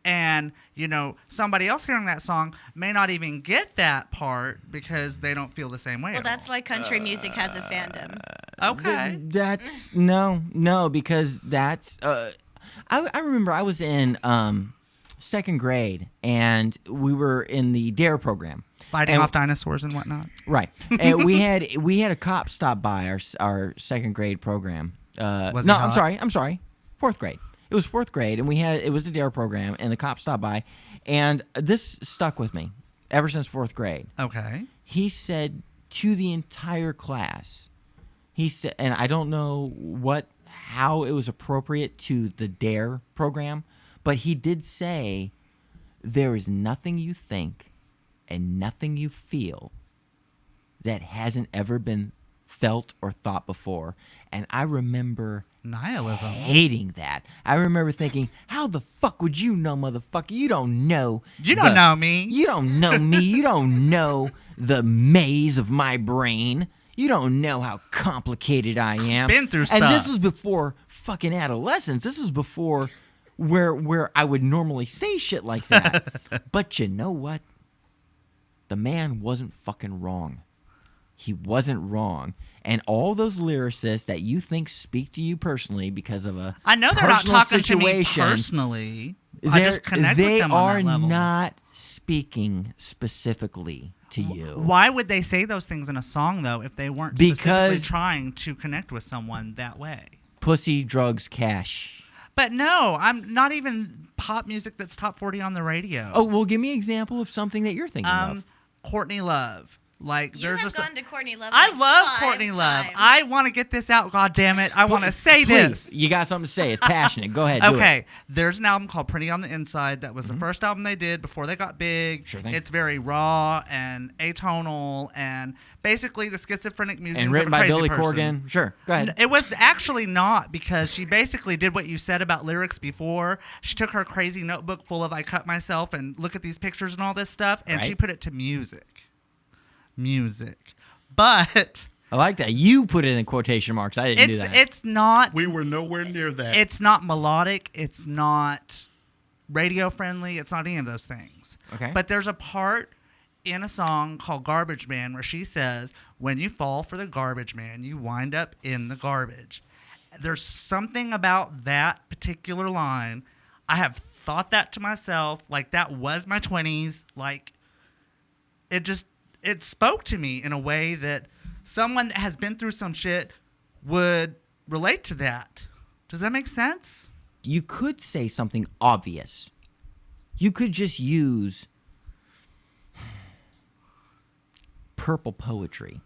and, you know, somebody else hearing that song may not even get that part because they don't feel the same way. Well, that's why country music has a fandom. Okay. That's no, because that's I remember I was in second grade, and we were in the DARE program. Fighting off dinosaurs and whatnot. Right. And we had a cop stop by our second grade program. Was no, it hot? I'm sorry. Fourth grade. It was fourth grade, and it was the DARE program, and the cop stopped by, and this stuck with me ever since fourth grade. Okay. He said to the entire class, he said, and I don't know how it was appropriate to the DARE program, but he did say, there is nothing you think and nothing you feel that hasn't ever been felt or thought before. And I remember Nihilism. hating that. I remember thinking, how the fuck would you know, motherfucker? You don't know. You don't know me. You don't know me. You don't know the maze of my brain. You don't know how complicated I am. Been through stuff. And this was before fucking adolescence. This was before where I would normally say shit like that. But you know what? The man wasn't fucking wrong. He wasn't wrong. And all those lyricists that you think speak to you personally because of a I know they're not personal talking situation, to me personally. I just connect with they them on are that level. not speaking specifically to you. Why would they say those things in a song, though, if they weren't specifically trying to connect with someone that way? Pussy, drugs, cash. But no, I'm not even pop music that's top 40 on the radio. Oh, well, give me an example of something that you're thinking of. Courtney Love. Like, You there's have just gone to Courtney Love. I like love 5 Courtney Love. times. I want to get this out. God damn it! I want to say Please, this. you got something to say. It's passionate. Go ahead. Do Okay, it. there's an album called Pretty on the Inside that was the first album they did before they got big. Sure thing. It's very raw and atonal and basically the schizophrenic music And of written a by crazy Billy person. Corgan. Sure. Go ahead. It was actually not, because she basically did what you said about lyrics before. She took her crazy notebook full of I cut myself and look at these pictures and all this stuff, and she Right. put it to music. But I like that. You put it in quotation marks. I didn't do that. it's not We were nowhere near that. it's not melodic, it's not radio friendly, it's not any of those things. Okay. But there's a part in a song called Garbage Man where she says, when you fall for the garbage man, you wind up in the garbage. There's something about that particular line. I have thought that to myself, like that was my 20s, like it spoke to me in a way that someone that has been through some shit would relate to that. Does that make sense? You could say something obvious. You could just use purple poetry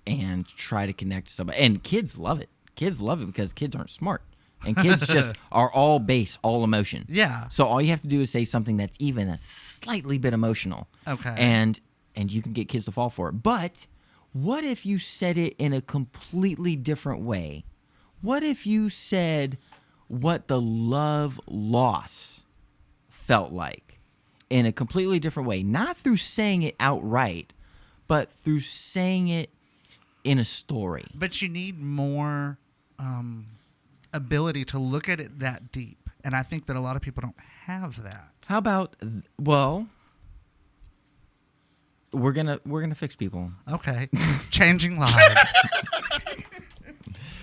and try to connect to somebody. And kids love it. Kids love it because kids aren't smart. And kids just are all base, all emotion. Yeah. So all you have to do is say something that's even a slightly bit emotional. Okay. And you can get kids to fall for it. But what if you said it in a completely different way? What if you said what the love loss felt like in a completely different way, not through saying it outright, but through saying it in a story. But you need more ability to look at it that deep, and I think that a lot of people don't have that. How about, well, we're gonna fix people. Okay, changing lives.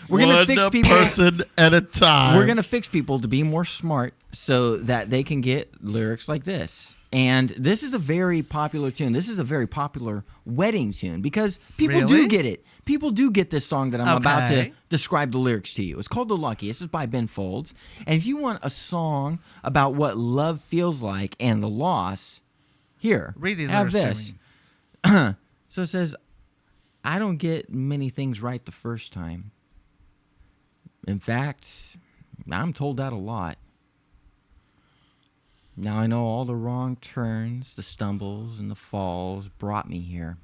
We're gonna fix people. One person at a time. We're gonna fix people to be more smart so that they can get lyrics like this. And this is a very popular tune. This is a very popular wedding tune because people do Really? get it. People do get this song that I'm about to Okay. describe the lyrics to you. It's called The Luckiest. It's by Ben Folds. And if you want a song about what love feels like and the loss, here, Read these have lyrics to this. me. So it says, I don't get many things right the first time. In fact, I'm told that a lot. Now I know all the wrong turns, the stumbles, and the falls brought me here.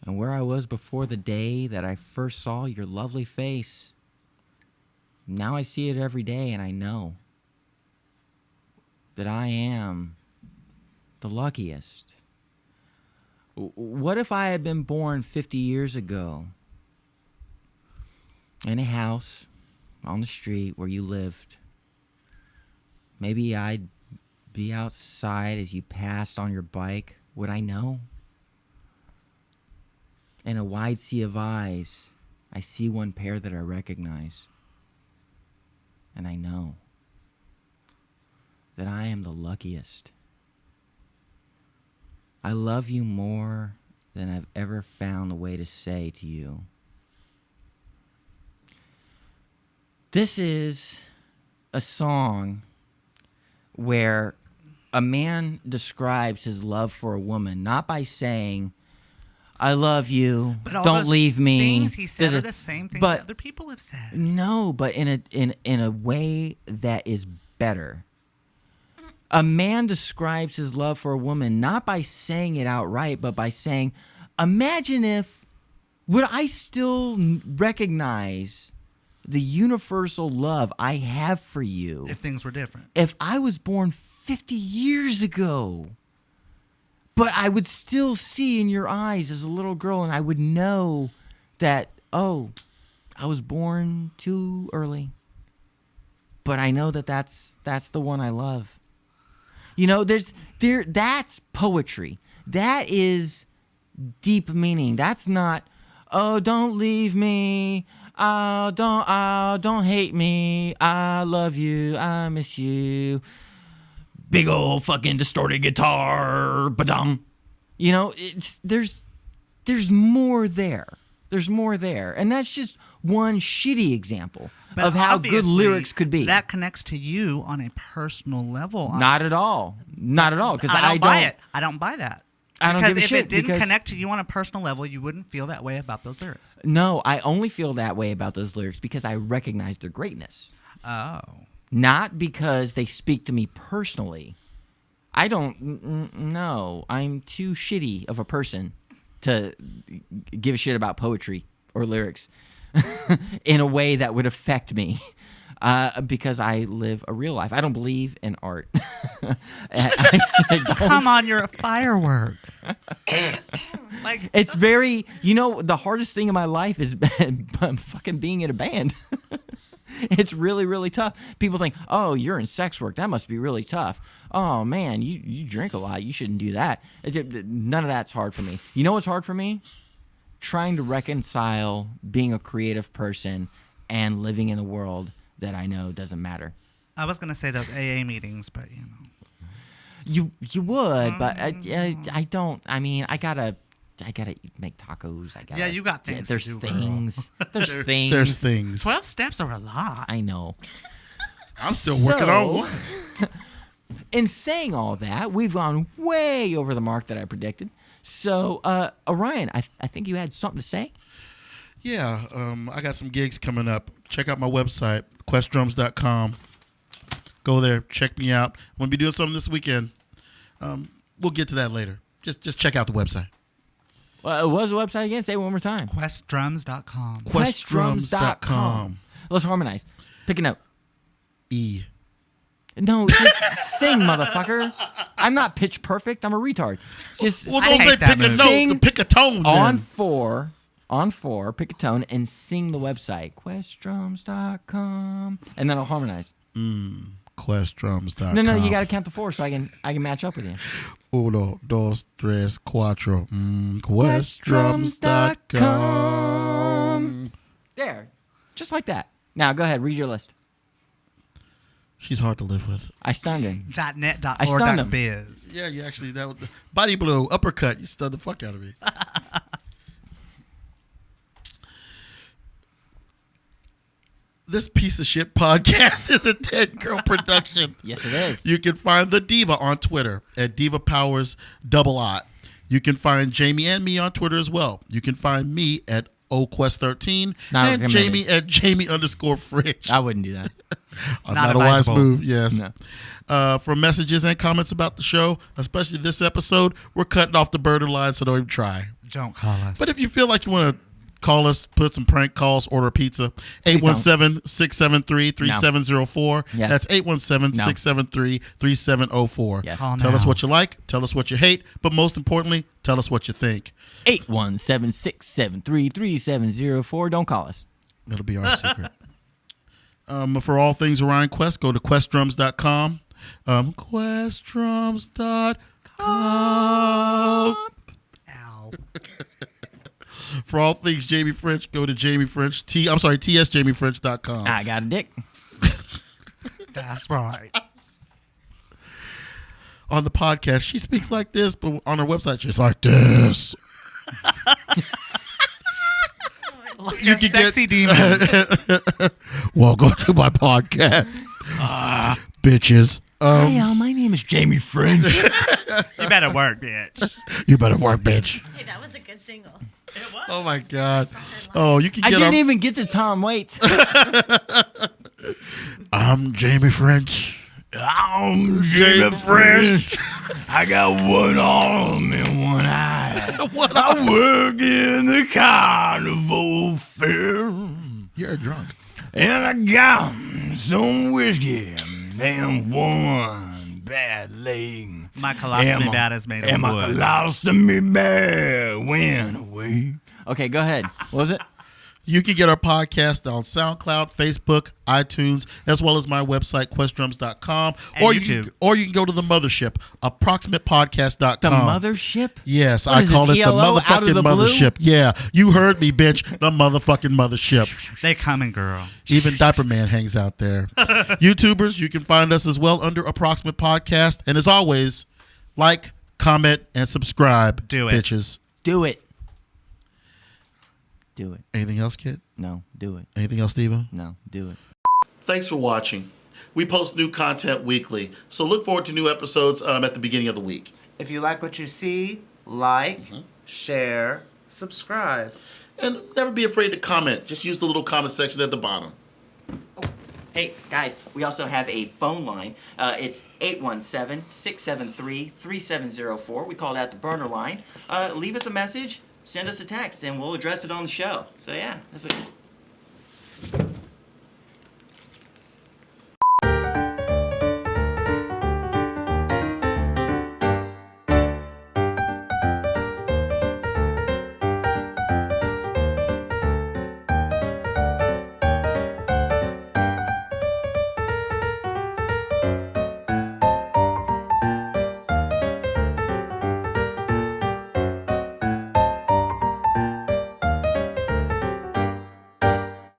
And where I was before the day that I first saw your lovely face, now I see it every day and I know that I am the luckiest. What if I had been born 50 years ago in a house on the street where you lived? Maybe I'd be outside as you passed on your bike. Would I know? In a wide sea of eyes, I see one pair that I recognize. And I know that I am the luckiest. I love you more than I've ever found a way to say to you. This is a song where a man describes his love for a woman not by saying, I love you, But all don't those leave me. things he said are the same things but that other people have said. no, but in a way that is better. A man describes his love for a woman not by saying it outright, but by saying, imagine if, would I still recognize the universal love I have for you If things were different. if I was born 50 years ago? But I would still see in your eyes as a little girl, and I would know that, oh, I was born too early. But I know that that's the one I love. You know, that's poetry. That is deep meaning. That's not, oh, don't leave me. Oh, don't hate me. I love you. I miss you. Big old fucking distorted guitar, ba-dum. You know, there's more there. There's more there. And that's just one shitty example But of how good obviously, lyrics could be. That connects to you on a personal level. Not at all. Not at all. Because I don't buy it. I don't buy that. I don't give a if shit it didn't because- connect to you on a personal level, you wouldn't feel that way about those lyrics. No, I only feel that way about those lyrics because I recognize their greatness. Oh. Not because they speak to me personally. I don't know. I'm too shitty of a person to give a shit about poetry or lyrics in a way that would affect me because I live a real life. I don't believe in art. I don't. Come on, you're a firework. Like, It's very, you know, the hardest thing in my life is fucking being in a band. It's really, really tough. People think, oh, you're in sex work. That must be really tough. Oh, man, you drink a lot. You shouldn't do that. None of that's hard for me. You know what's hard for me? Trying to reconcile being a creative person and living in a world that I know doesn't matter. I was gonna say those AA meetings, but you know. You would, but I don't. I mean, I gotta make tacos. Yeah, you got things to There's do, girl. things. There's things. There's things. 12 steps are a lot. I know. I'm still working on one. In saying all that, we've gone way over the mark that I predicted. So, Orion, I think you had something to say. Yeah, I got some gigs coming up. Check out my website, questdrums.com. Go there, check me out. I'm gonna be doing something this weekend. We'll get to that later. Just check out the website. What was the website again? Say it one more time. Questdrums.com. Questdrums.com. Let's harmonize. Pick a note. E. No, just sing, motherfucker. I'm not pitch perfect. I'm a retard. Just Well, I don't hate say that pick a move. note. Sing Pick a tone. on then. four, pick a tone, and sing the website, questdrums.com, and then I'll harmonize. Questdrums.com. No, you got to count to 4 so I can match up with you. 1, 2, 3, 4. Questdrums.com. There, just like that. Now go ahead, read your list. She's hard to live with. I stunned him. .net.org.biz. Yeah, you actually body blow, uppercut. You stunned the fuck out of me. This piece of shit podcast is a Dead Girl production. Yes, it is. You can find the Diva on Twitter at Diva Powers _. You can find Jamie and me on Twitter as well. You can find me at OQuest13 not and recommended. Jamie at Jamie_Fridge. I wouldn't do that. Not a wise advisable. move, yes. No. For messages and comments about the show, especially this episode, we're cutting off the burner line, so don't even try. Don't call us. But if you feel like you want to call us, put some prank calls, order a pizza, 817-673-3704. Yes. That's 817-673-3704. Yes. Call Tell us now. what you like, tell us what you hate, but most importantly, tell us what you think. 817-673-3704. Don't call us. That'll be our secret. For all things Orion Quest, go to questdrums.com. Questdrums.com. Ow. For all things Jamie French, go to Jamie French. tsjamiefrench.com. I got a dick. That's right. On the podcast, she speaks like this, but on her website, she's like this. You can sexy demon. Welcome to my podcast, bitches. Hey, y'all, my name is Jamie French. You better work, bitch. You better work, bitch. Hey, that was a good single. Oh my god. Oh, you can I get didn't our. even get to Tom Waits. I'm Jamie French. I'm Jamie French. I got one arm and one eye. What I work in the carnival fair. You're drunk. And I got some whiskey and one bad leg. My colostomy bag is made of And my wood. colostomy bag went away. Okay, go ahead. What was it? You can get our podcast on SoundCloud, Facebook, iTunes, as well as my website, questdrums.com. And Or YouTube. you can go to the mothership, approximatepodcast.com. The mothership? Yes, What I is call this, it the ELO out of motherfucking the blue? mothership. Yeah, you heard me, bitch. The motherfucking mothership. They coming, girl. Even Diaper Man hangs out there. YouTubers, you can find us as well under Approximate Podcast. And as always, like, comment, and subscribe. Do it. Bitches. Do it. Do it. Anything else, kid? No, do it. Anything else, Steven? No, do it. Thanks for watching. We post new content weekly, so look forward to new episodes at the beginning of the week. If you like what you see, like, share, subscribe. And never be afraid to comment. Just use the little comment section at the bottom. Hey, guys, we also have a phone line. It's 817-673-3704. We call that the burner line. Leave us a message, send us a text, and we'll address it on the show. So, yeah, that's it.